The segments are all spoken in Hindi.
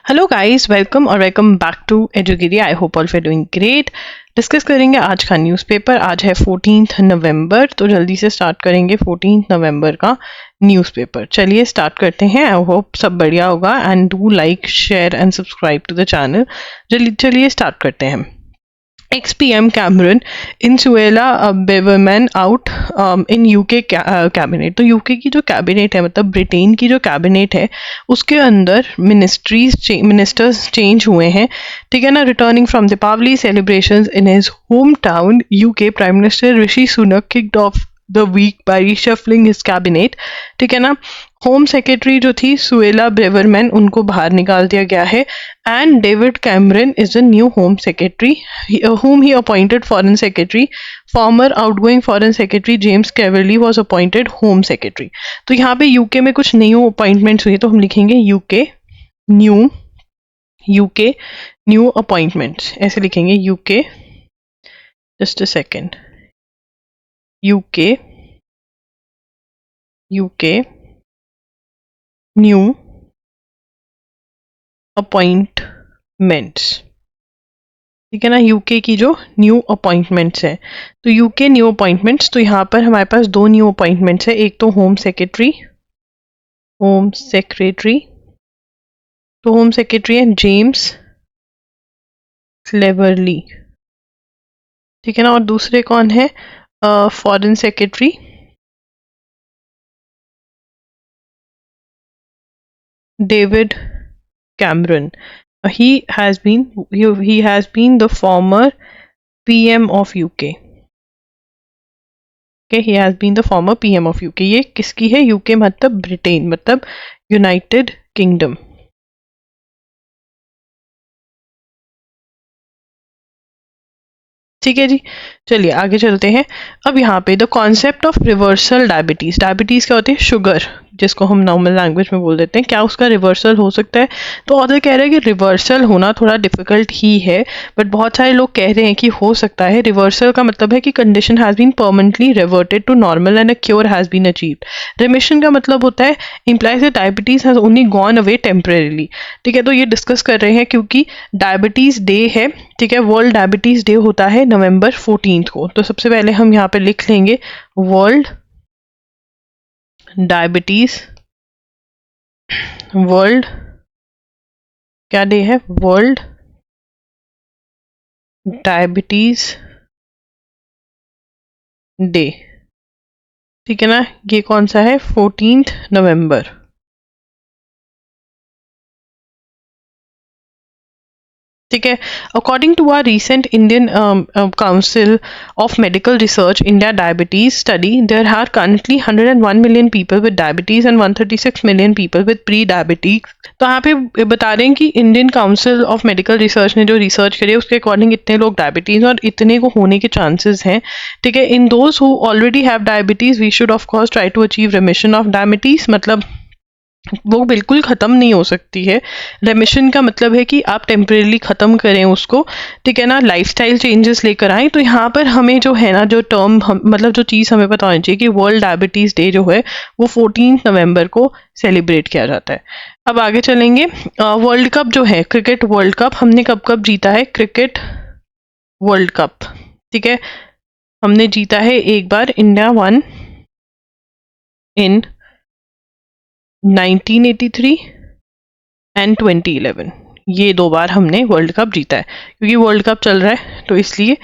Hello guys, welcome back to Educaria. I hope all you are doing great. Discuss करेंगे आज का न्यूज़पेपर। आज है 14 नवंबर, तो जल्दी से स्टार्ट करेंगे 14 नवंबर का न्यूज़पेपर। चलिए स्टार्ट करते हैं। आई होप सब बढ़िया होगा and do like, share and subscribe to the channel. चलिए स्टार्ट करते हैं। ex-PM Cameron in Suella Braverman out in UK cabinet. तो यूके की जो कैबिनेट है, मतलब ब्रिटेन की जो कैबिनेट है, उसके अंदर मिनिस्टर्स चेंज हुए हैं। ठीक है ना। Returning from Deepavali celebrations in his home town UK, prime minister Rishi Sunak kicked off the week by reshuffling his cabinet. ठीक है ना। होम सेक्रेटरी जो थी सुएला ब्रेवरमैन, उनको बाहर निकाल दिया गया है। And David Cameron is the new home secretary whom he appointed foreign secretary. Former outgoing foreign secretary James Cleverly was appointed home secretary. तो यहाँ पे यूके में कुछ न्यू अपॉइंटमेंट्स हुई, तो हम लिखेंगे यूके न्यू अपॉइंटमेंट्स, ऐसे लिखेंगे UK. Just a second. UK new appointments. ठीक है ना। यूके की जो न्यू अपॉइंटमेंट्स है, तो यूके न्यू अपॉइंटमेंट्स, तो यहाँ पर हमारे पास दो न्यू अपॉइंटमेंट्स है। एक तो होम सेक्रेटरी, तो होम सेक्रेटरी है जेम्स क्लेवरली। ठीक है ना। और दूसरे कौन है? Foreign secretary David Cameron. he has been the former PM of UK. Okay, he has been the former PM of UK. ये किसकी है? यूके मतलब ब्रिटेन, मतलब यूनाइटेड किंगडम। ठीक है जी। चलिए आगे चलते हैं। अब यहाँ पे the concept of reversal diabetes. Diabetes क्या होती है? शुगर, जिसको हम नॉर्मल लैंग्वेज में बोल देते हैं। क्या उसका रिवर्सल हो सकता है? तो ऑथर कह रहे हैं कि रिवर्सल होना थोड़ा डिफिकल्ट ही है, बट बहुत सारे लोग कह रहे हैं कि हो सकता है। रिवर्सल का मतलब है कि condition has been permanently reverted to normal and a cure has been achieved. Remission का मतलब होता है implies that diabetes has only gone away temporarily. ठीक है। तो ये डिस्कस कर रहे हैं क्योंकि डायबिटीज डे है। ठीक है। वर्ल्ड डायबिटीज डे होता है नवंबर 14 को। तो सबसे पहले हम यहाँ पे लिख लेंगे वर्ल्ड डायबिटीज। वर्ल्ड क्या डे है? World diabetes day. ठीक है ना। ये कौन सा है? 14 नवंबर। ठीक है। According to our recent Indian Council of Medical Research India diabetes study, there are currently 101 million people with diabetes and 136 million people with pre diabetes. तो यहाँ पे बता रहे हैं कि Indian Council of Medical Research ने जो रिसर्च करी है उसके अकॉर्डिंग इतने लोग डायबिटीज और इतने को होने के चांसेस हैं। ठीक है। In those who already have diabetes we should of course try to achieve remission of diabetes. मतलब वो बिल्कुल ख़त्म नहीं हो सकती है। रेमिशन का मतलब है कि आप टेम्परेली ख़त्म करें उसको। ठीक है ना। लाइफस्टाइल चेंजेस लेकर आएँ। तो यहाँ पर हमें जो है ना, जो टर्म मतलब जो चीज़ हमें पता होनी चाहिए कि वर्ल्ड डायबिटीज़ डे जो है वो 14 नवंबर को सेलिब्रेट किया जाता है। अब आगे चलेंगे। वर्ल्ड कप जो है, क्रिकेट वर्ल्ड कप, हमने कब कब जीता है? Cricket world cup. ठीक है। हमने जीता है एक बार, इंडिया वन इन 1983 एंड 2011। ये दो बार हमने वर्ल्ड कप जीता है। क्योंकि वर्ल्ड कप चल रहा है तो इसलिए।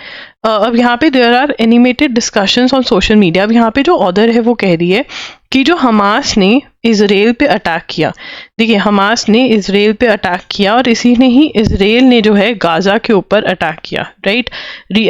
अब यहाँ पे there are animated discussions on social media. अब यहाँ पे जो ऑथर है वो कह रही है कि जो हमास ने इसराइल पे अटैक किया, देखिए हमास ने इसराइल पे अटैक किया और इसी ने ही इसराइल ने जो है गाजा के ऊपर अटैक किया, राइट।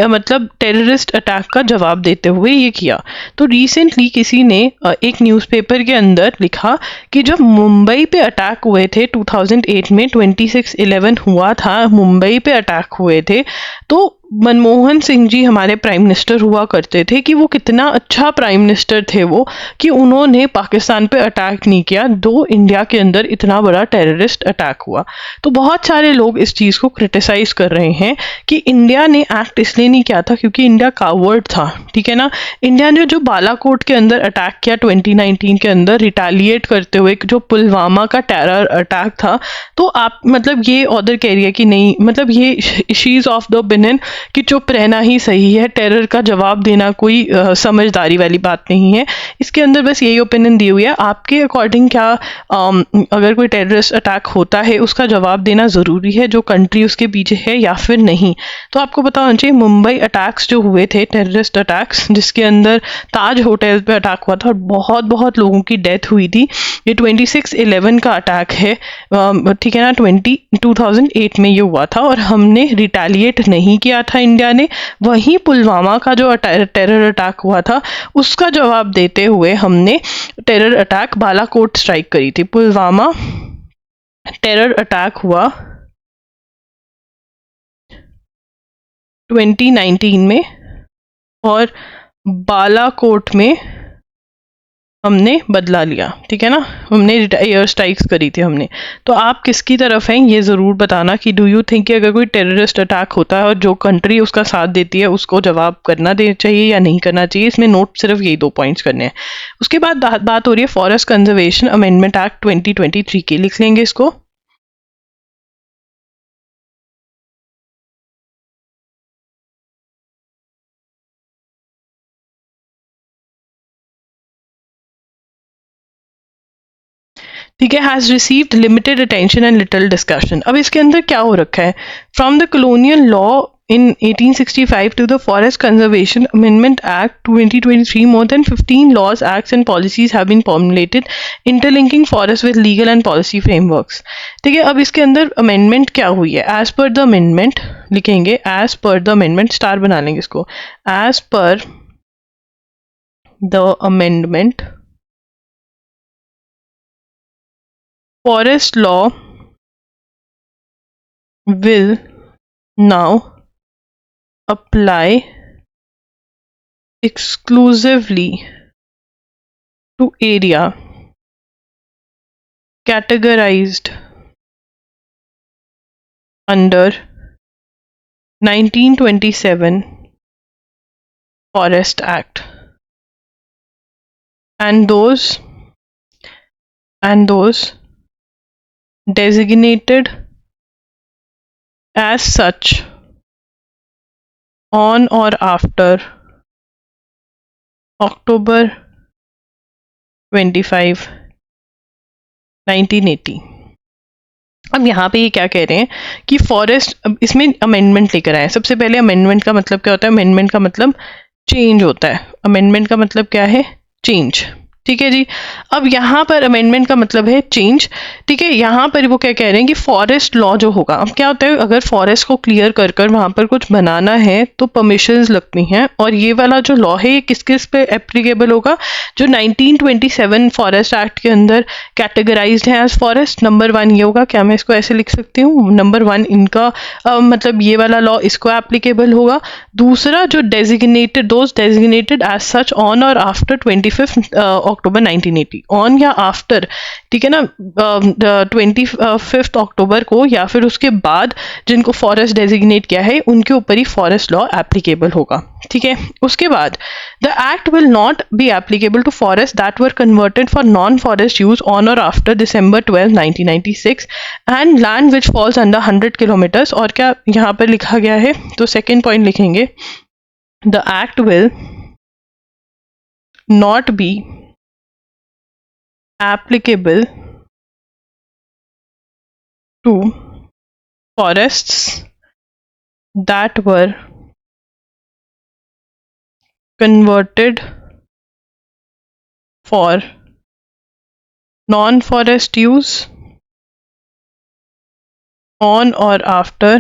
मतलब टेररिस्ट अटैक का जवाब देते हुए ये किया। तो रिसेंटली किसी ने एक न्यूज़पेपर के अंदर लिखा कि जब मुंबई पे अटैक हुए थे 2008 में, 26/11 हुआ था, मुंबई पे अटैक हुए थे, तो मनमोहन सिंह जी हमारे प्राइम मिनिस्टर हुआ करते थे कि वो कितना अच्छा प्राइम मिनिस्टर थे वो, कि उन्होंने पाकिस्तान पे अटैक नहीं किया दो इंडिया के अंदर इतना बड़ा टेररिस्ट अटैक हुआ। तो बहुत सारे लोग इस चीज़ को क्रिटिसाइज कर रहे हैं कि इंडिया ने एक्ट इसलिए नहीं किया था क्योंकि इंडिया कावर्ड था, ठीक है ना। इंडिया ने जो बालाकोट के अंदर अटैक किया 2019 के अंदर रिटालिएट करते हुए, जो पुलवामा का टेरर अटैक था, तो आप मतलब ये ऑर्डर कह रही है कि नहीं, मतलब ये she is of the opinion कि चुप रहना ही सही है, टेरर का जवाब देना कोई समझदारी वाली बात नहीं है। इसके अंदर बस यही ओपिनियन दी हुई है। आपके अकॉर्डिंग क्या अगर कोई टेररिस्ट अटैक होता है उसका जवाब देना ज़रूरी है जो कंट्री उसके पीछे है या फिर नहीं? तो आपको पता होना चाहिए मुंबई अटैक्स जो हुए थे, टेररिस्ट अटैक्स, जिसके अंदर ताज होटल पे अटैक हुआ था और बहुत बहुत लोगों की डेथ हुई थी, ये 26/11 का अटैक है, ठीक है ना। 2008 में ये हुआ था और हमने रिटेलिएट नहीं किया था इंडिया ने। वहीं पुलवामा का जो टेरर अटैक हुआ था उसका जवाब देते हुए हमने टेरर अटैक बालाकोट स्ट्राइक करी थी। पुलवामा टेरर अटैक हुआ 2019 में और बालाकोट में हमने बदला लिया, ठीक है ना। हमने एयर स्ट्राइक्स करी थी हमने। तो आप किसकी तरफ हैं ये ज़रूर बताना कि डू यू थिंक कि अगर कोई टेररिस्ट अटैक होता है और जो कंट्री उसका साथ देती है उसको जवाब करना दे चाहिए या नहीं करना चाहिए? इसमें नोट सिर्फ यही 2 पॉइंट्स करने हैं। उसके बाद बात हो रही है फॉरेस्ट कंजर्वेशन अमेंडमेंट एक्ट 2023 की। लिख लेंगे इसको। ठीक है, has received limited attention and little discussion. अब इसके अंदर क्या हो रखा है? From the colonial law in 1865 to the Forest Conservation Amendment Act 2023, more than 15 laws, acts and policies have been formulated interlinking forests with legal and policy frameworks। ठीक है, अब इसके अंदर अमेंडमेंट क्या हुई है? एज पर द अमेंडमेंट लिखेंगे, as per the amendment, star बना लेंगे इसको। As per the amendment, forest law will now apply exclusively to area categorized under 1927 Forest Act and those designated as such on or after October 25, 1980। अब यहाँ पे ये क्या कह रहे हैं कि फॉरेस्ट, अब इसमें अमेंडमेंट लेकर आए। सबसे पहले अमेंडमेंट का मतलब क्या होता है? अमेंडमेंट का मतलब चेंज होता है। अमेंडमेंट का मतलब क्या है? चेंज, ठीक है जी। अब यहाँ पर अमेंडमेंट का मतलब है चेंज, ठीक है। यहाँ पर वो क्या कह रहे हैं कि फॉरेस्ट लॉ जो होगा, अब क्या होता है अगर फॉरेस्ट को क्लियर कर कर वहाँ पर कुछ बनाना है तो परमिशंस लगती हैं, और ये वाला जो लॉ है ये किस किस पे एप्लीकेबल होगा? जो 1927 फॉरेस्ट एक्ट के अंदर कैटेगराइज्ड है एज फॉरेस्ट। नंबर 1 ये होगा, क्या मैं इसको ऐसे लिख सकती हूँ? नंबर 1 इनका मतलब ये वाला लॉ इसको एप्लीकेबल होगा। दूसरा जो designated, those designated as such on और आफ्टर 25 अक्टूबर 1980, ऑन या आफ्टर, ठीक है ना, 25 अक्टूबर को या फिर उसके बाद जिनको फॉरेस्ट डेजिग्नेट किया है उनके ऊपर ही फॉरेस्ट लॉ एप्लीकेबल होगा, ठीक है। उसके बाद the act will not be applicable to forest that were converted for non forest use on और after December 12, 1996 and land which falls under 100 kilometres. और क्या यहाँ पर लिखा गया है? तो सेकेंड पॉइंट लिखेंगे, the act will not be applicable to forests that were converted for non-forest use on or after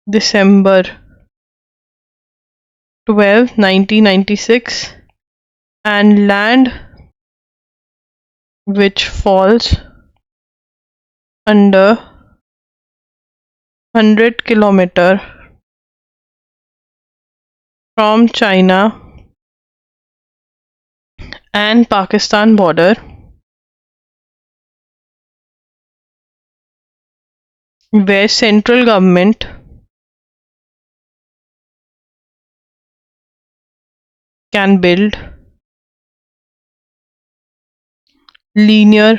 December 12, 1996 and land which falls under 100 kilometer from China and Pakistan border, where central government can build linear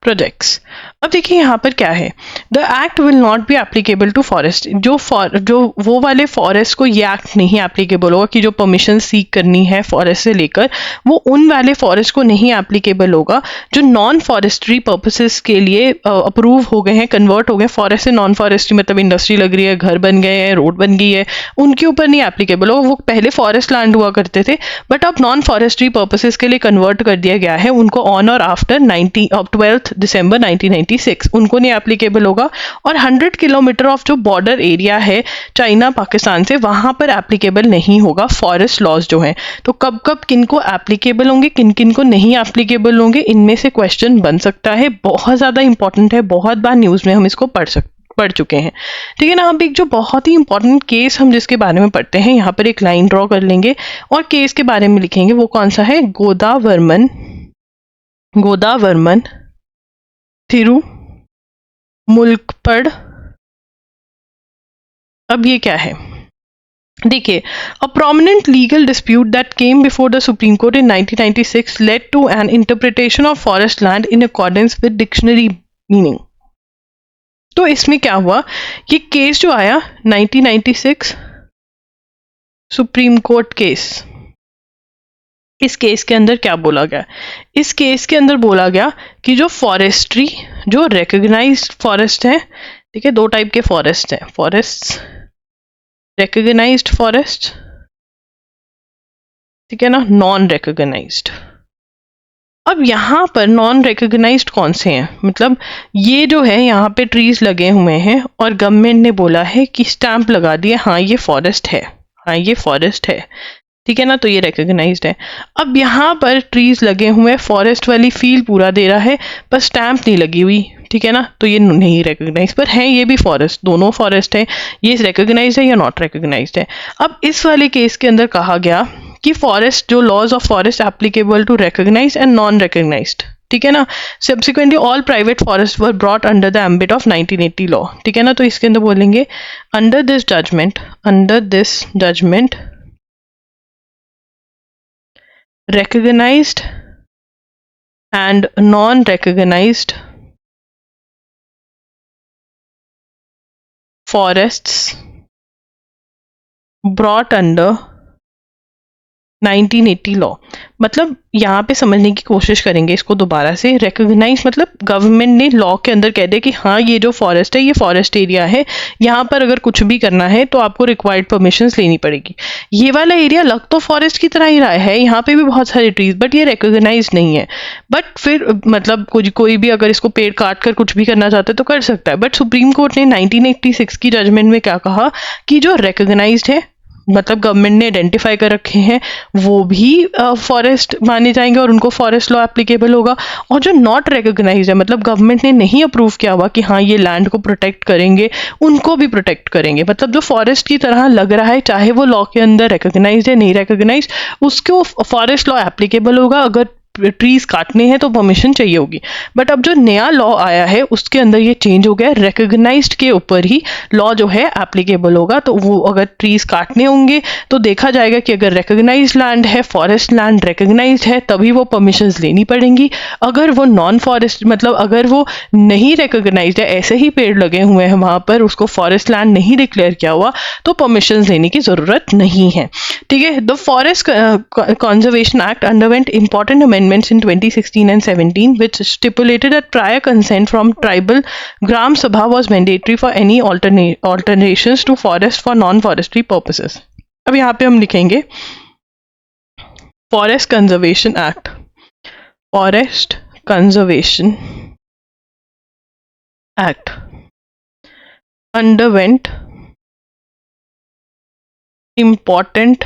projects. अब देखिए यहाँ पर क्या है, the act will not be applicable to forest. जो वो वाले फॉरेस्ट को ये एक्ट नहीं एप्लीकेबल होगा कि जो परमिशन सीक करनी है फॉरेस्ट से लेकर, वो उन वाले फॉरेस्ट को नहीं एप्लीकेबल होगा जो नॉन फॉरेस्ट्री पर्पसेस के लिए अप्रूव हो गए हैं, कन्वर्ट हो गए। फॉरेस्ट से नॉन फॉरेस्ट्री मतलब इंडस्ट्री लग रही है, घर बन गए हैं, रोड बन गई है, उनके ऊपर नहीं एप्लीकेबल होगा। वो पहले फॉरेस्ट लैंड हुआ करते थे, बट अब नॉन फॉरेस्ट्री पर्पसेस के लिए कन्वर्ट कर दिया गया है उनको ऑन और आफ्टर 12 दिसंबर 1996, उनको नहीं एप्लीकेबल होगा। और 100 किलोमीटर ऑफ जो बॉर्डर एरिया है चाइना पाकिस्तान से, वहां पर एप्लीकेबल नहीं होगा फॉरेस्ट लॉज जो हैं। तो कब कब किन को एप्लीकेबल होंगे, किन किन को नहीं एप्लीकेबल होंगे, इनमें से क्वेश्चन बन सकता है। बहुत ज़्यादा इंपॉर्टेंट है, बहुत बार न्यूज़ में हम इसको पढ़ चुके हैं। ठीक है ना। अब एक जो बहुत ही इंपॉर्टेंट केस हम जिसके बारे में पढ़ते हैं, यहाँ पर एक लाइन ड्रॉ कर लेंगे और केस के बारे में लिखेंगे। वो कौन सा है? गोदावर्मन थिरुमुल्कपड़। अब ये क्या है देखिए, a prominent legal dispute that came before the Supreme Court in 1996 led to an interpretation of forest land in accordance with dictionary meaning. तो इसमें क्या हुआ, ये केस जो आया 1996 सुप्रीम कोर्ट केस, इस केस के अंदर क्या बोला गया? इस केस के अंदर बोला गया कि जो फॉरेस्ट्री, जो रिकॉग्नाइज्ड फॉरेस्ट है, ठीक है, दो टाइप के फॉरेस्ट हैं, फॉरेस्ट रिकॉग्नाइज्ड फॉरेस्ट, ठीक है ना, नॉन रिकॉग्नाइज्ड। अब यहाँ पर नॉन रिकॉग्नाइज्ड कौन से हैं? मतलब ये जो है यहाँ पे ट्रीज लगे हुए हैं और गवर्नमेंट ने बोला है कि स्टैंप लगा दिए, हाँ ये फॉरेस्ट है, हाँ ये फॉरेस्ट है, ठीक है ना, तो ये रिकॉग्नाइज्ड है। अब यहाँ पर ट्रीज लगे हुए, फॉरेस्ट वाली फील पूरा दे रहा है, पर स्टैंप नहीं लगी हुई, ठीक है ना, तो ये नहीं रिकॉग्नाइज, पर है ये भी फॉरेस्ट, दोनों फॉरेस्ट है, ये रिकॉग्नाइज्ड है या नॉट रिकॉग्नाइज्ड है। अब इस वाले केस के अंदर कहा गया कि फॉरेस्ट, जो laws of forest applicable to recognised and non recognised, ठीक है ना। Subsequently all private forest were brought under the ambit of 1980 law, ठीक है ना। तो इसके अंदर बोलेंगे under this judgment recognized and non-recognized forests brought under 1980 law. मतलब यहाँ पे समझने की कोशिश करेंगे इसको दोबारा से। रिकॉग्नाइज मतलब गवर्नमेंट ने लॉ के अंदर कह दिया कि हाँ ये जो फॉरेस्ट है ये फॉरेस्ट एरिया है, यहाँ पर अगर कुछ भी करना है तो आपको रिक्वायर्ड परमिशंस लेनी पड़ेगी। ये वाला एरिया लग तो फॉरेस्ट की तरह ही रहा है, यहाँ पे भी बहुत सारे ट्रीज, बट ये रिकॉग्नाइज नहीं है। बट फिर मतलब कोई भी अगर इसको पेड़ काट कर कुछ भी करना चाहता है तो कर सकता है। बट सुप्रीम कोर्ट ने 1986 की जजमेंट में क्या कहा कि जो रिकॉग्नाइज्ड है, मतलब गवर्नमेंट ने आइडेंटिफाई कर रखे हैं, वो भी फॉरेस्ट माने जाएंगे और उनको फॉरेस्ट लॉ एप्लीकेबल होगा। और जो नॉट रिकॉग्नाइज्ड है, मतलब गवर्नमेंट ने नहीं अप्रूव किया हुआ कि हाँ ये लैंड को प्रोटेक्ट करेंगे, उनको भी प्रोटेक्ट करेंगे। मतलब जो फॉरेस्ट की तरह लग रहा है, चाहे वो लॉ के अंदर रिकॉग्नाइज्ड है नहीं रिकॉग्नाइज्ड, उसको फॉरेस्ट लॉ एप्लीकेबल होगा। अगर ट्रीज काटने हैं तो परमिशन चाहिए होगी। बट अब जो नया लॉ आया है उसके अंदर ये चेंज हो गया, रिकॉग्नाइज्ड के ऊपर ही लॉ जो है एप्लीकेबल होगा। तो वो अगर ट्रीज काटने होंगे तो देखा जाएगा कि अगर रिकॉग्नाइज्ड लैंड है, फॉरेस्ट लैंड रिकॉग्नाइज्ड है, तभी वो परमिशंस लेनी पड़ेंगी। अगर वो नॉन फॉरेस्ट, मतलब अगर वो नहीं रिकॉग्नाइज्ड है, ऐसे ही पेड़ लगे हुए हैं वहां पर, उसको फॉरेस्ट लैंड नहीं डिक्लेयर किया हुआ, तो परमिशंस लेने की जरूरत नहीं है, ठीक है। The forest conservation act underwent important amendments in 2016 and 17 which stipulated that prior consent from tribal gram sabha was mandatory for any alterations to forest for non-forestry purposes। अब यहाँ पे हम लिखेंगे forest conservation act. Forest conservation act underwent important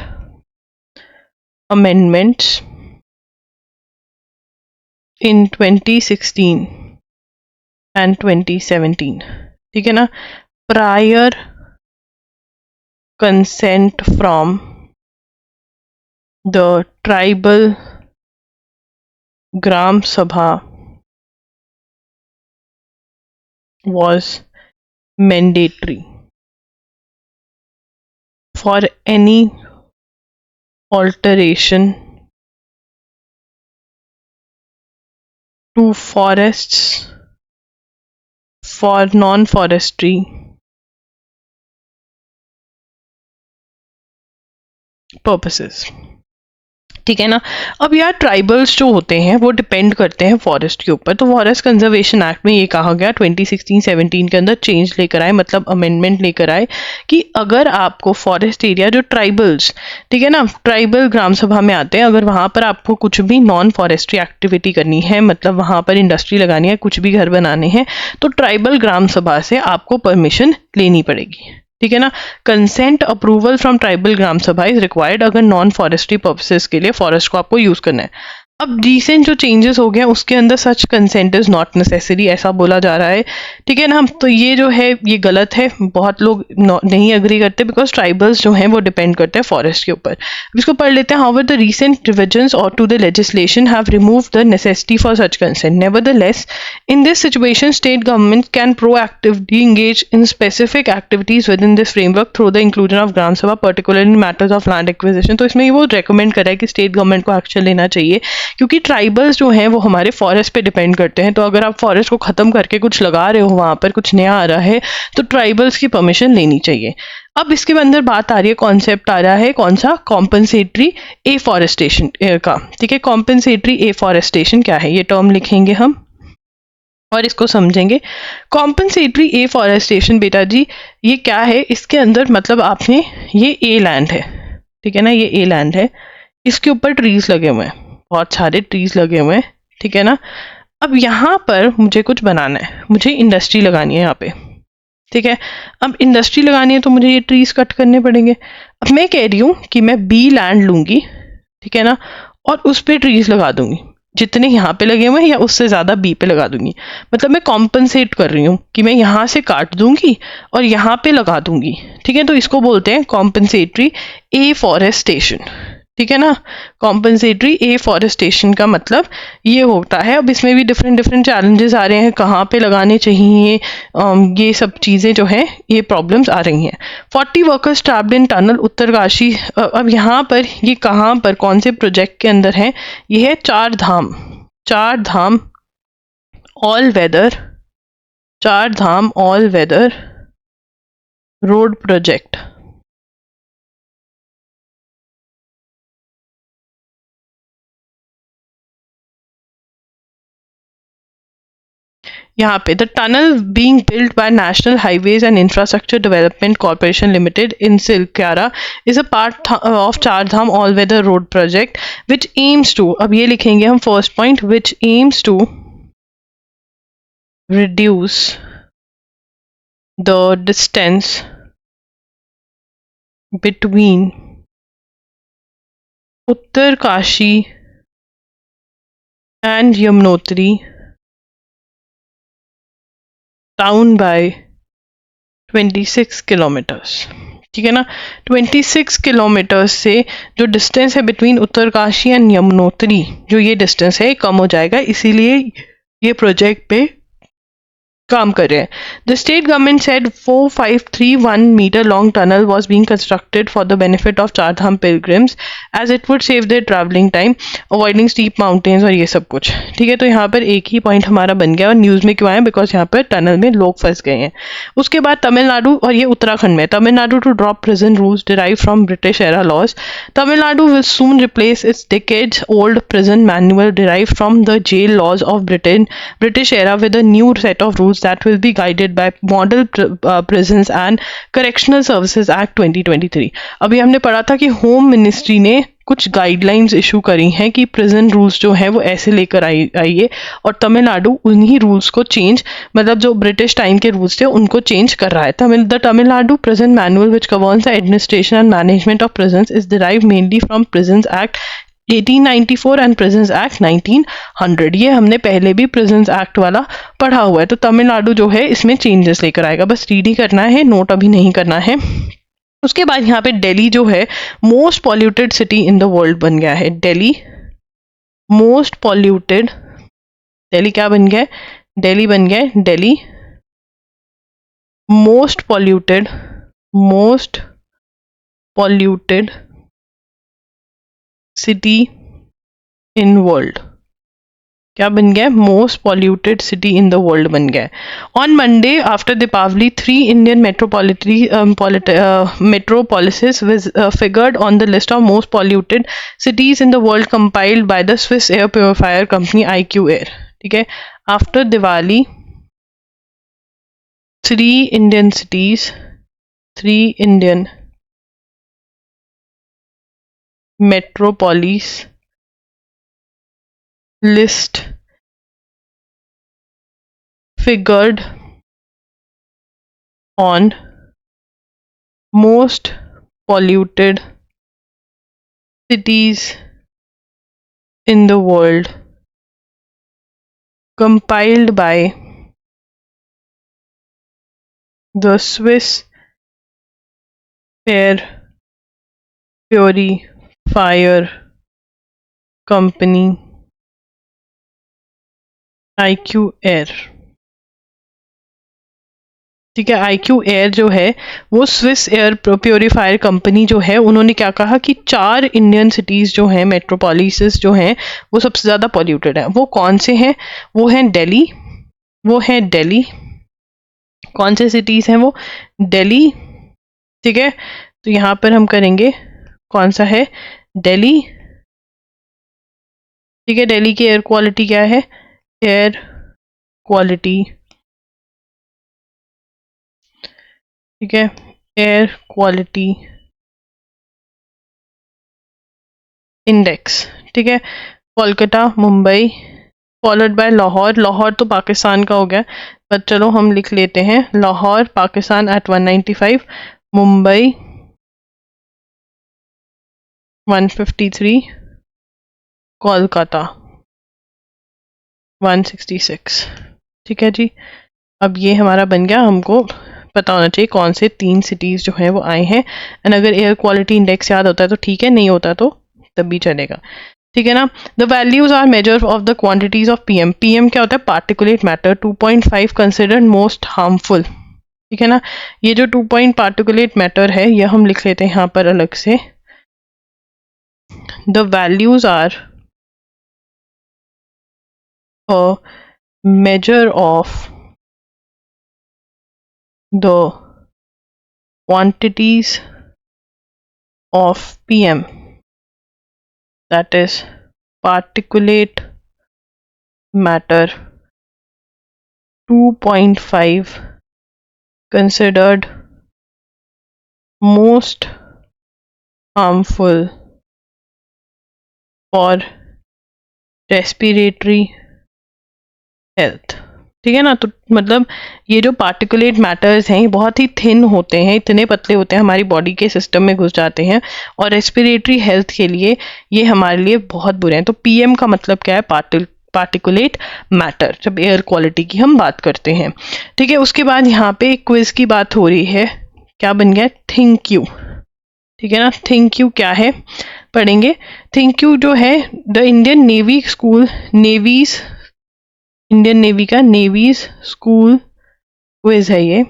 amendments in 2016 and 2017, ठीक है ना। Prior consent from the tribal Gram Sabha was mandatory for any alteration to forests for non-forestry purposes. ठीक है ना। अब यार ट्राइबल्स जो होते हैं वो डिपेंड करते हैं फॉरेस्ट के ऊपर, तो फॉरेस्ट कंजर्वेशन एक्ट में ये कहा गया 2016-17 के अंदर चेंज लेकर आए, मतलब अमेंडमेंट लेकर आए कि अगर आपको फॉरेस्ट एरिया जो ट्राइबल्स, ठीक है ना, ट्राइबल ग्राम सभा में आते हैं, अगर वहाँ पर आपको कुछ भी नॉन फॉरेस्ट्री एक्टिविटी करनी है, मतलब वहाँ पर इंडस्ट्री लगानी है, कुछ भी घर बनाने हैं, तो ट्राइबल ग्राम सभा से आपको परमिशन लेनी पड़ेगी। ठीक है ना। कंसेंट अप्रूवल फ्रॉम ट्राइबल ग्राम सभा इज रिक्वायर्ड अगर नॉन फॉरेस्ट्री पर्पसेस के लिए फॉरेस्ट को आपको यूज करना है। अब रिसेंट जो चेंजेस हो गए उसके अंदर सच कंसेंट इज नॉट नेसेसरी ऐसा बोला जा रहा है। ठीक है ना। तो ये जो है ये गलत है, बहुत लोग नहीं अग्री करते बिकॉज ट्राइबल्स जो हैं वो डिपेंड करते हैं फॉरेस्ट के ऊपर। इसको पढ़ लेते हैं। हाउएवर द रीसेंट रिविजन्स और to the legislation have removed the necessity for such consent. Nevertheless in this situation state government can proactively engage in specific activities within this framework through the inclusion of ग्राम सभा particularly in matters of land acquisition। तो इसमें वो रेकमेंड करा है कि स्टेट गवर्नमेंट को एक्शन लेना चाहिए क्योंकि ट्राइबल्स जो हैं वो हमारे फॉरेस्ट पे डिपेंड करते हैं। तो अगर आप फॉरेस्ट को ख़त्म करके कुछ लगा रहे हो, वहाँ पर कुछ नया आ रहा है, तो ट्राइबल्स की परमिशन लेनी चाहिए। अब इसके अंदर बात आ रही है, कॉन्सेप्ट आ रहा है कौन सा, कॉम्पनसेटरी एफॉरेस्टेशन का। ठीक है, कॉम्पनसेटरी एफॉरेस्टेशन क्या है ये टर्म लिखेंगे हम और इसको समझेंगे। कॉम्पनसेटरी एफॉरेस्टेशन बेटा जी ये क्या है, इसके अंदर मतलब आपने ये ए लैंड है, ठीक है ना, ये ए लैंड है, इसके ऊपर ट्रीज लगे हुए हैं, बहुत सारे ट्रीज लगे हुए हैं, ठीक है ना। अब यहाँ पर मुझे कुछ बनाना है, मुझे इंडस्ट्री लगानी है यहाँ पे, ठीक है। अब इंडस्ट्री लगानी है तो मुझे ये ट्रीज कट करने पड़ेंगे। अब मैं कह रही हूँ कि मैं बी लैंड लूंगी, ठीक है ना, और उस पर ट्रीज लगा दूंगी, जितने यहाँ पे लगे हुए हैं या उससे ज़्यादा बी पे लगा दूंगी। मतलब मैं कॉम्पनसेट कर रही हूँ कि मैं यहाँ से काट दूंगी और यहाँ पे लगा दूंगी, ठीक है। तो इसको बोलते हैं कॉम्पनसेटरी एफॉरेस्टेशन, ठीक है ना। कॉम्पनसेटरी एफॉरेस्टेशन का मतलब ये होता है। अब इसमें भी डिफरेंट चैलेंजेस आ रहे हैं, कहाँ पे लगाने चाहिए, ये सब चीज़ें जो हैं ये प्रॉब्लम्स आ रही हैं। 40 workers trapped in tunnel Uttarkashi. अब यहाँ पर ये कहाँ पर कौन से प्रोजेक्ट के अंदर है, ये है Char Dham all weather road project. यहाँ पे the tunnel being built by National Highways and Infrastructure Development Corporation Limited in Silkyara is a part of Char Dham all weather road project which aims to, अब ये लिखेंगे हम first point, which aims to reduce the distance between Uttarkashi and Yamunotri town by 26 kilometres, ठीक है ना। 26 किलोमीटर्स से जो डिस्टेंस है बिटवीन उत्तरकाशी एंड यमुनोत्री, जो ये डिस्टेंस है कम हो जाएगा, इसीलिए ये प्रोजेक्ट पे काम कर रहे हैं। The state government said 4531 metre long tunnel was being constructed for the benefit of Char Dham pilgrims as it would save their travelling time avoiding steep mountains और ये सब कुछ, ठीक है। तो यहाँ पर एक ही पॉइंट हमारा बन गया और न्यूज़ में क्यों आया, बिकॉज यहाँ पर टनल में लोग फंस गए हैं। उसके बाद तमिलनाडु और ये उत्तराखंड में, Tamil Nadu to drop prison rules derive from British era laws. Tamil Nadu will soon replace its decades old prison manual derived from the jail laws of British era with a new set of rules that will be guided by Model Prisons and Correctional Services Act 2023। अभी हमने पढ़ा था कि होम मिनिस्ट्री ने कुछ गाइडलाइंस इशू करी हैं कि प्रिजन रूल्स जो है वो ऐसे लेकर आइए, और तमिलनाडु उन्हीं रूल्स को चेंज, मतलब जो ब्रिटिश टाइम के रूल्स थे उनको चेंज कर रहा है। The Tamil Nadu prison manual which governs the administration and management of prisons is derived mainly from prisons act 1894 and prisons act 1900। ये हमने पहले भी प्रिजन्स एक्ट वाला पढ़ा हुआ है। तो तमिलनाडु जो है इसमें चेंजेस लेकर आएगा, बस रीड ही करना है, नोट अभी नहीं करना है। उसके बाद यहाँ पे दिल्ली जो है most polluted city in the world बन गया है। दिल्ली मोस्ट पॉल्यूटेड, दिल्ली क्या बन गया है? दिल्ली बन गया है Delhi most polluted, most polluted city in world. क्या बन गया है? Most polluted city in the world बन गया है। On Monday after Deepavali 3 Indian metropolises was figured on the list of most polluted cities in the world compiled by the Swiss air purifier company IQ Air। ठीक है, after Diwali 3 Indian cities, 3 Indian metropolis list figured on most polluted cities in the world compiled by the Swiss air purifier company IQ Air। ठीक है, IQ Air जो है वो स्विस एयर प्योरीफायर कंपनी जो है, उन्होंने क्या कहा कि 4 इंडियन सिटीज जो हैं, मेट्रोपोलिसेस जो हैं, वो सबसे ज़्यादा पॉल्यूटेड है। वो कौन से हैं? वो हैं दिल्ली, वो है दिल्ली। कौन से सिटीज़ हैं वो? दिल्ली। ठीक है, तो यहाँ पर हम करेंगे कौन सा है? दिल्ली। ठीक है, दिल्ली की एयर क्वालिटी क्या है? एयर क्वालिटी, ठीक है, एयर क्वालिटी इंडेक्स। ठीक है, कोलकाता, मुंबई, फॉलोड बाय लाहौर। लाहौर तो पाकिस्तान का हो गया, पर चलो हम लिख लेते हैं लाहौर पाकिस्तान एट 195, मुंबई 153, कोलकाता 166। ठीक है जी, अब ये हमारा बन गया। हमको पता होना चाहिए कौन से 3 सिटीज़ जो हैं वो आए हैं। एंड अगर एयर क्वालिटी इंडेक्स याद होता है तो ठीक है, नहीं होता तो तब भी चलेगा। ठीक है ना। The values are measure of the quantities of PM. PM क्या होता है? Particulate matter. 2.5 considered most harmful. ठीक है ना, ये जो 2 पॉइंट पार्टिकुलेट मैटर है, ये हम लिख लेते हैं यहाँ पर अलग से। The values are a measure of the quantities of PM, that is particulate matter, 2.5 considered most harmful for respiratory health। ठीक है ना, तो मतलब ये जो पार्टिकुलेट मैटर्स हैं ये बहुत ही थिन होते हैं, इतने पतले होते हैं, हमारी बॉडी के सिस्टम में घुस जाते हैं और रेस्पिरेटरी हेल्थ के लिए ये हमारे लिए बहुत बुरे हैं। तो पीएम का मतलब क्या है? पार्टिकुलेट मैटर, जब एयर क्वालिटी की हम बात करते हैं। ठीक है, उसके बाद यहाँ पे एक क्विज की बात हो रही है। क्या बन गया? Think you. ठीक है ना, थिंक यू क्या है पढ़ेंगे। थिंक यू जो है the Indian Navy school, navy's, Indian Navy का नेवीज स्कूल क्विज है ये।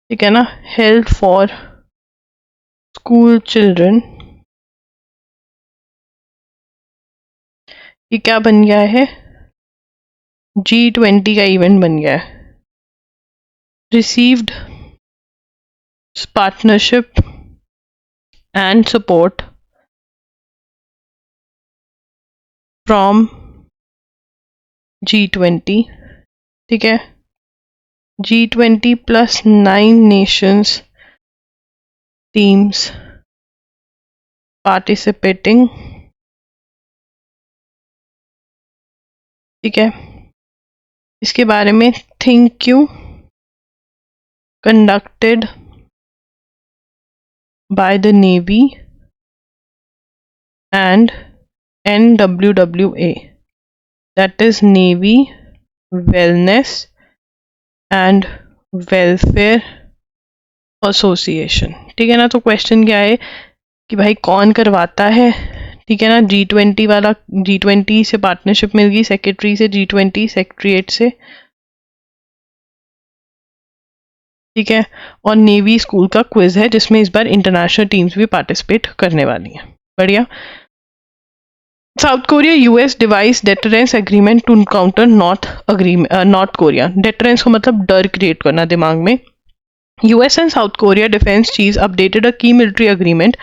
ठीक है ना, हेल्थ फॉर स्कूल चिल्ड्रन। ये क्या बन गया है? G20 का इवेंट बन गया है। Received partnership and support from G20। ठीक है, G20 plus 9 nations teams participating। ठीक है, इसके बारे में think you conducted by the Navy and NWWA, that is Navy Wellness and Welfare association, ठीक है ना। तो क्वेश्चन क्या है कि भाई कौन करवाता है, ठीक है ना। G20 वाला, G20 से पार्टनरशिप मिल गई, सेक्रेटरी से, G20 सेक्रेटरीट से, ठीक है। और नेवी स्कूल का क्विज है जिसमें इस बार इंटरनेशनल टीम्स भी पार्टिसिपेट करने वाली हैं। बढ़िया। South Korea US devise deterrence agreement to counter North Korea. Deterrence को मतलब डर क्रिएट करना दिमाग में। US and South Korea defense chiefs updated a key military agreement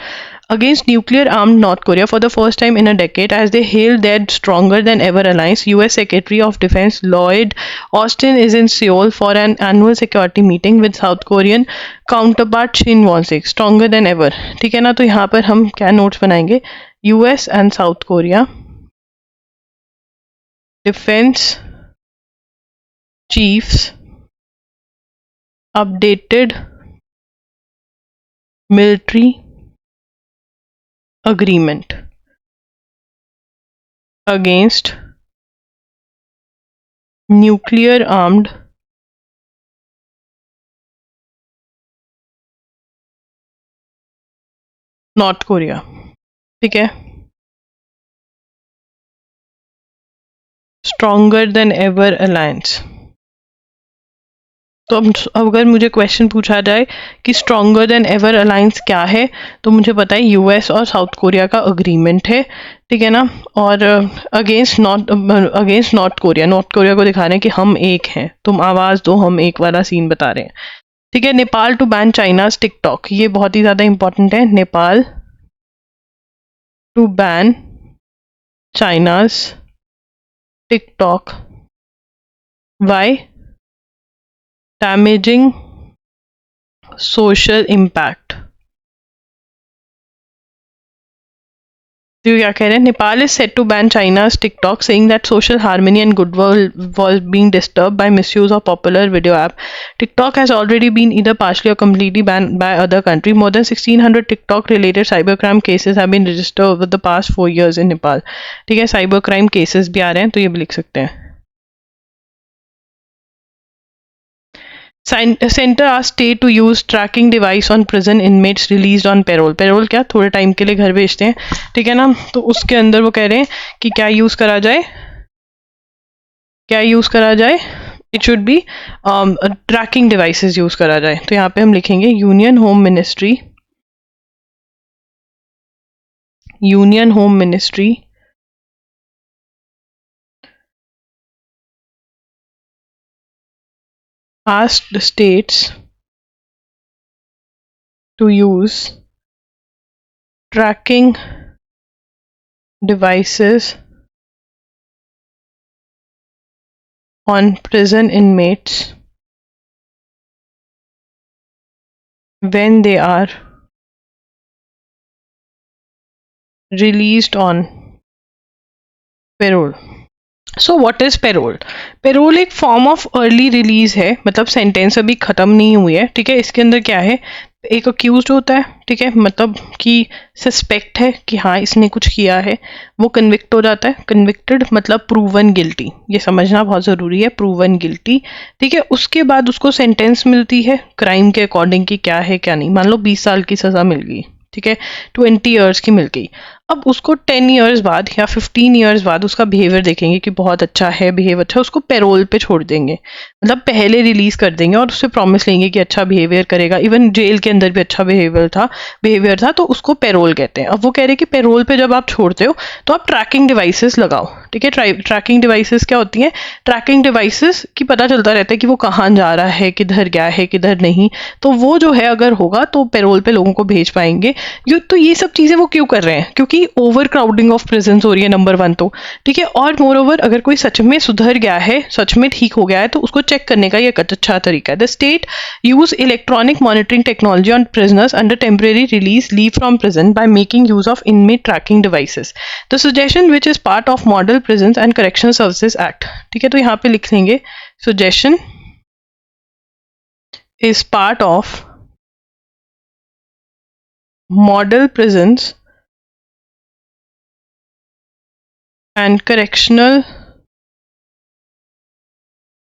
against nuclear-armed North Korea for the first time in a decade as they hailed their stronger than ever alliance. US Secretary of Defense Lloyd Austin is in Seoul for an annual security meeting with South Korean counterpart Shin Won-sik. Stronger than ever, ठीक है ना। तो यहाँ पर हम क्या नोट्स बनाएंगे, US and South Korea defense chiefs updated military agreement against nuclear armed north Korea, ठीक है। Stronger than ever alliance. तो अब अगर मुझे क्वेश्चन पूछा जाए कि स्ट्रॉन्गर देन एवर अलायंस क्या है, तो मुझे पता है यूएस और साउथ कोरिया का अग्रीमेंट है, ठीक है ना। और अगेंस्ट नॉर्थ कोरिया को दिखा रहे हैं कि हम एक हैं, तुम आवाज़ दो, हम एक वाला सीन बता रहे हैं, ठीक है। Nepal to ban China's TikTok, ये बहुत ही ज़्यादा इंपॉर्टेंट है। Nepal to ban China's TikTok, why, damaging social impact। तो क्या कह रहे हैं, Nepal is set to ban China's TikTok, saying that social harmony and goodwill was being disturbed by misuse of popular video app. TikTok has already been either partially or completely banned by other countries. More than 1600 TikTok-related cybercrime cases have been registered over the past 4 years in Nepal। ठीक है, cybercrime cases भी आ रहे हैं, तो ये भी लिख सकते हैं। Center asked state to use tracking device on prison inmates released on parole। Parole क्या, थोड़े टाइम के लिए घर भेजते हैं, ठीक है ना। तो उसके अंदर वो कह रहे हैं कि क्या यूज करा जाए, क्या यूज करा जाए, it should be trekking devices use करा जाए। तो यहाँ पे हम लिखेंगे union home ministry asked states to use tracking devices on prison inmates when they are released on parole। So what is payroll. Payroll एक फॉर्म ऑफ अर्ली रिलीज है, मतलब सेंटेंस अभी खत्म नहीं हुई है, ठीक है। इसके अंदर क्या है, एक अक्यूज्ड होता है, ठीक है, मतलब कि सस्पेक्ट है कि हाँ इसने कुछ किया है, वो कन्विक्ट हो जाता है। कन्विक्टेड मतलब प्रूवन गिल्टी, ये समझना बहुत ज़रूरी है, प्रूवन गिल्टी, ठीक है। उसके बाद उसको सेंटेंस मिलती है क्राइम के अकॉर्डिंग कि क्या है क्या नहीं। मान लो 20 साल की सज़ा मिल गई, ठीक है, 20 ईयर्स की मिल गई। अब उसको 10 ईयर्स बाद या 15 ईयर्स बाद उसका बिहेवियर देखेंगे कि बहुत अच्छा है, बिहेव अच्छा, उसको पैरोल पे छोड़ देंगे, मतलब पहले रिलीज कर देंगे और उससे प्रॉमिस लेंगे कि अच्छा बिहेवियर करेगा, इवन जेल के अंदर भी अच्छा बिहेवियर था, तो उसको पैरोल कहते हैं। अब वो कह रहे हैं कि पैरोल पे जब आप छोड़ते हो तो आप ट्रैकिंग डिवाइसेस लगाओ, ठीक है। ट्रैकिंग डिवाइसेस क्या होती हैं, ट्रैकिंग डिवाइसेस की पता चलता रहता है कि वो कहाँ जा रहा है, किधर गया है, किधर नहीं। तो वो जो है अगर होगा तो पैरोल पे लोगों को भेज पाएंगे। तो ये सब चीज़ें वो क्यों कर रहे हैं, क्योंकि ओवर क्राउडिंग ऑफ प्रिजन हो रही है, नंबर 1 तो, ठीक है। और मोर ओवर अगर कोई सच में सुधर गया है, सच में ठीक हो गया है, तो उसको चेक करने का ये एक अच्छा तरीका है। The state use electronic monitoring technology on prisoners under temporary release leave from prison by making use of inmate trekking devices. The suggestion which is part of model prison and correction services act, ठीक है। तो यहाँ पे लिख लेंगे suggestion is part of model prisons and correctional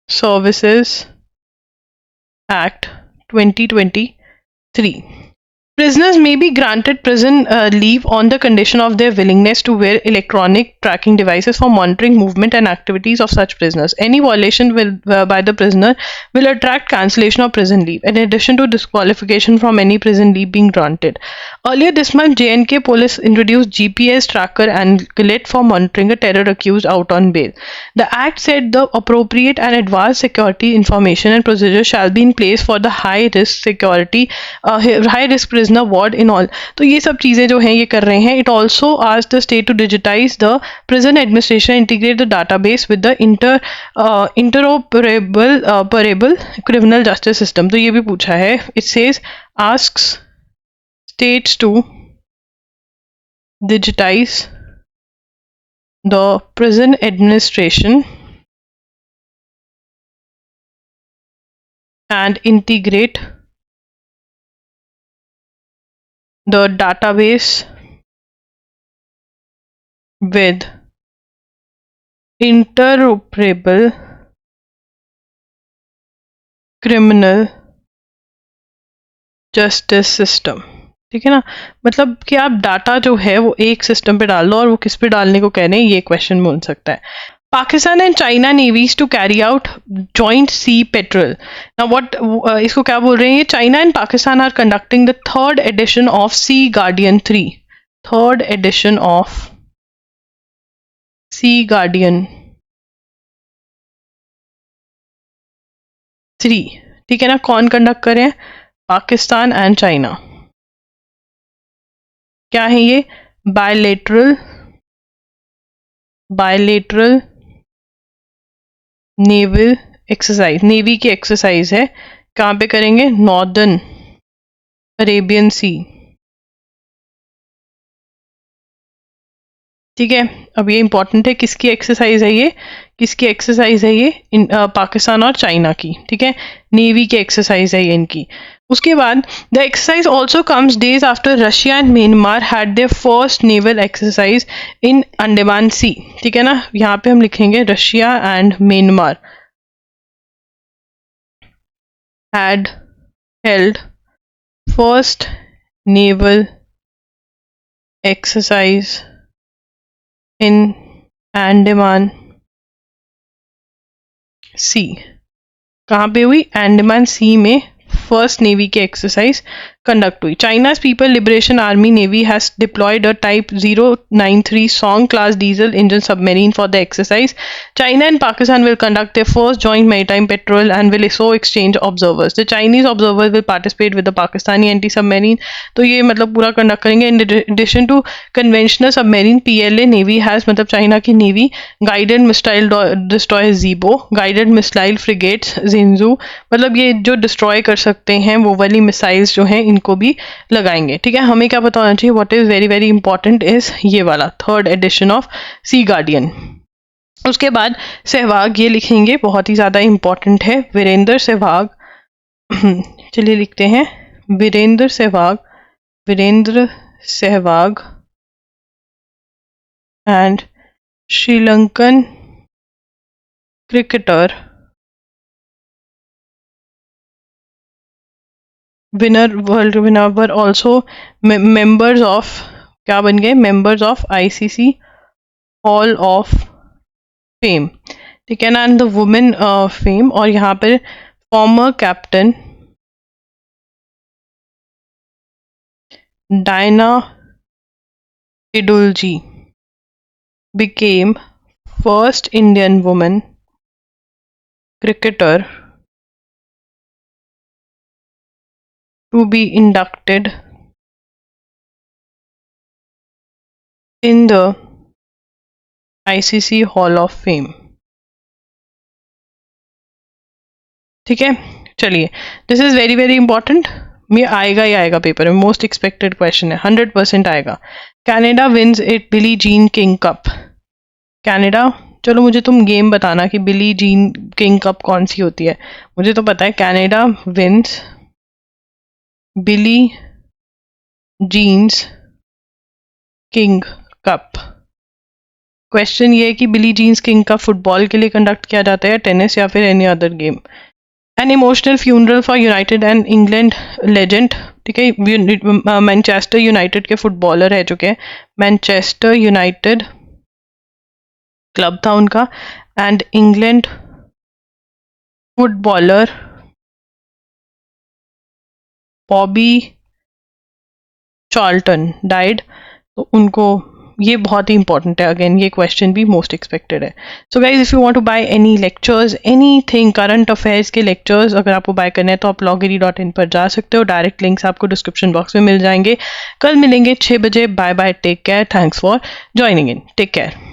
services act 2020 3. Prisoners may be granted prison leave on the condition of their willingness to wear electronic tracking devices for monitoring movement and activities of such prisoners. Any violation by the prisoner will attract cancellation of prison leave, in addition to disqualification from any prison leave being granted. Earlier this month, J&K police introduced GPS tracker and GLIT for monitoring a terror accused out on bail. The act said the appropriate and advanced security information and procedures shall be in place for the high-risk prisoner ward in all. तो ये सब चीज़ें जो हैं ये कर रहे हैं. It also asked the state to digitize the prison administration, integrate the database with the interoperable criminal justice system. तो ये भी पूछा है. It says asks states to digitize the prison administration and integrate the database with interoperable criminal justice system. ठीक है ना, मतलब कि आप डाटा जो है वो एक सिस्टम पे डाल दो और वो किस पे डालने को कह रहे हैं, ये क्वेश्चन बन सकता है. Pakistan and China navies to carry out joint sea patrol. Now what इसको क्या बोल रहे हैं? China and Pakistan are conducting the third edition of Sea Guardian 3. Third edition of Sea Guardian 3. ठीक है ना, कौन कंडक्ट कर रहे हैं? Pakistan and China. क्या है ये? बायलेटरल नेवल एक्सरसाइज, नेवी की एक्सरसाइज है. कहाँ पे करेंगे? नॉर्दर्न अरेबियन सी. ठीक है, अब ये इंपॉर्टेंट है. किसकी एक्सरसाइज है ये? किसकी एक्सरसाइज है ये? पाकिस्तान और चाइना की. ठीक है, नेवी की एक्सरसाइज है ये इनकी. उसके बाद the exercise also comes days after Russia and Myanmar had their first naval exercise in Andaman Sea. ठीक है ना, यहाँ पे हम लिखेंगे Russia and Myanmar had held first naval exercise in Andaman Sea. कहाँ पे हुई? अंडमान सी में फर्स्ट नेवी की एक्सरसाइज कंडक्ट हुई. China's People Liberation Army Navy has deployed a type 093 Song class diesel engine submarine for the exercise. China and Pakistan will conduct their first joint maritime patrol and will so exchange observers. The Chinese observers will participate with the Pakistani anti-submarine. तो ये मतलब पूरा कंडक्ट करेंगे. In addition to conventional submarine, PLA Navy has मतलब चाइना की navy guided missile destroyer Zibo, guided missile frigates Zinzu, मतलब ये जो डिस्ट्रॉय कर सकते हैं वो वाली मिसाइल्स जो हैं इनको भी लगाएंगे. ठीक है, हमें क्या पता होना चाहिए? What is very very important is ये वाला third edition of Sea Guardian. उसके बाद सहवाग, ये लिखेंगे, बहुत ही ज़्यादा इंपॉर्टेंट है. वीरेंद्र सहवाग, चलिए लिखते हैं Virender Sehwag and Sri Lankan cricketer world winner were also members of, क्या बन गए? Members of ICC hall of fame. ठीक है ना, एंड द वुमेन फेम. और यहाँ पर former captain Diana Edulji became first Indian woman cricketer to be inducted in the ICC Hall of Fame. ठीक है, चलिए, this is very very important. ये आएगा ही आएगा पेपर में, मोस्ट एक्सपेक्टेड क्वेश्चन है, 100% आएगा. Canada wins it Billie Jean King cup. Canada, चलो मुझे तुम गेम बताना कि बिली जीन किंग कप कौन सी होती है. मुझे तो पता है कैनेडा विन्स बिली जीन्स किंग कप. क्वेश्चन ये है कि बिली जीन्स किंग कप फुटबॉल के लिए कंडक्ट किया जाता है, टेनिस या फिर any other game. An emotional funeral for United and England legend ठीक है। मैनचेस्टर यूनाइटेड के फुटबॉलर रह चुके हैं, मैनचेस्टर यूनाइटेड क्लब था उनका, and England footballer Bobby Charlton died. तो उनको, ये बहुत ही इंपॉर्टेंट है, अगेन ये क्वेश्चन भी मोस्ट एक्सपेक्टेड है। So guys, if you want to buy any lectures, anything current affairs के लेक्चर्स अगर आपको बाय करने हैं तो आप loggery.in पर जा सकते हो, डायरेक्ट लिंक्स आपको डिस्क्रिप्शन बॉक्स में मिल जाएंगे। कल मिलेंगे 6 बजे। Bye bye, take care, thanks for joining in, take care.